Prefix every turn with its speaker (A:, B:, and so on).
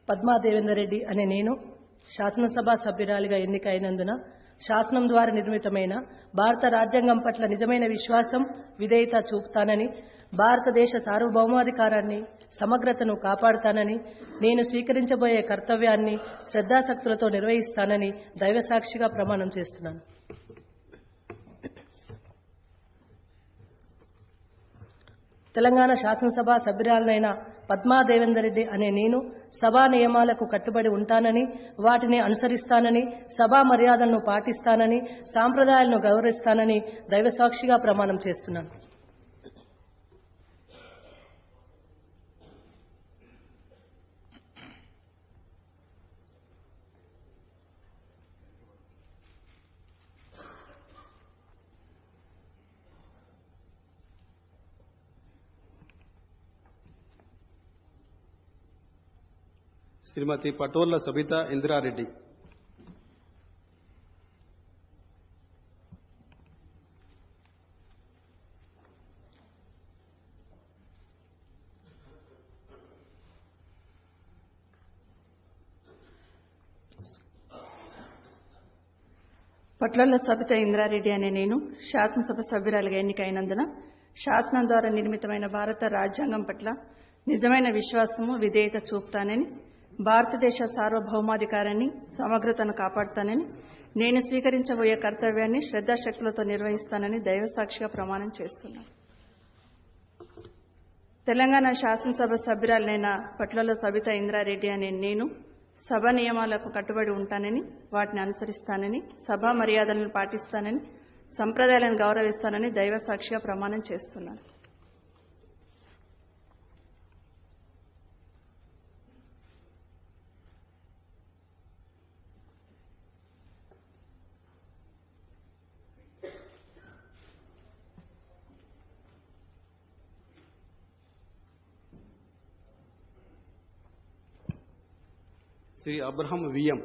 A: పద్మా దేవేందర్ రెడ్డి అనే నేను శాసనసభ సభ్యురాలిగా ఎన్నికైనందున శాసనం ద్వారా నిర్మితమైన భారత రాజ్యాంగం పట్ల నిజమైన విశ్వాసం, విధేయత చూపుతానని, భారతదేశ సార్వభౌమాధికారాన్ని, సమగ్రతను కాపాడుతానని, నేను స్వీకరించబోయే కర్తవ్యాన్ని శ్రద్ధాశక్తులతో నిర్వహిస్తానని దైవసాక్షిగా ప్రమాణం చేస్తున్నాను. తెలంగాణ శాసనసభ సభ్యురాలైన పద్మా దేవేందర్ రెడ్డి అనే నేను సభా నియమాలకు కట్టుబడి ఉంటానని, వాటిని అనుసరిస్తానని, సభా మర్యాదలను పాటిస్తానని, సాంప్రదాయాలను గౌరవిస్తానని దైవసాక్షిగా ప్రమాణం చేస్తున్నాను.
B: శ్రీమతి పటోళ్ల సబితా ఇందిరారెడ్డి.
C: పట్లల్ల సబితా ఇందిరారెడ్డి అనే నేను శాసనసభ సభ్యురాలిగా ఎన్నికైనందున శాసనం ద్వారా నిర్మితమైన భారత రాజ్యాంగం పట్ల నిజమైన విశ్వాసము, విధేయత చూపుతానని, భారతదేశ సార్వభౌమాధికారాన్ని, సమగ్రతను కాపాడుతానని, నేను స్వీకరించబోయే కర్తవ్యాన్ని శ్రద్ధాశక్తులతో నిర్వహిస్తానని దైవసాక్షిగా ప్రమాణం చేస్తున్నాను. తెలంగాణ శాసనసభ సభ్యురాలైన పట్లల సబితా ఇందిరారెడ్డి అనే నేను సభ నియమాలకు కట్టుబడి ఉంటానని, వాటిని అనుసరిస్తానని, సభా మర్యాదలను పాటిస్తానని, సంప్రదాయాలను గౌరవిస్తానని దైవసాక్షిగా ప్రమాణం చేస్తున్నాను.
B: Shri Abraham VM.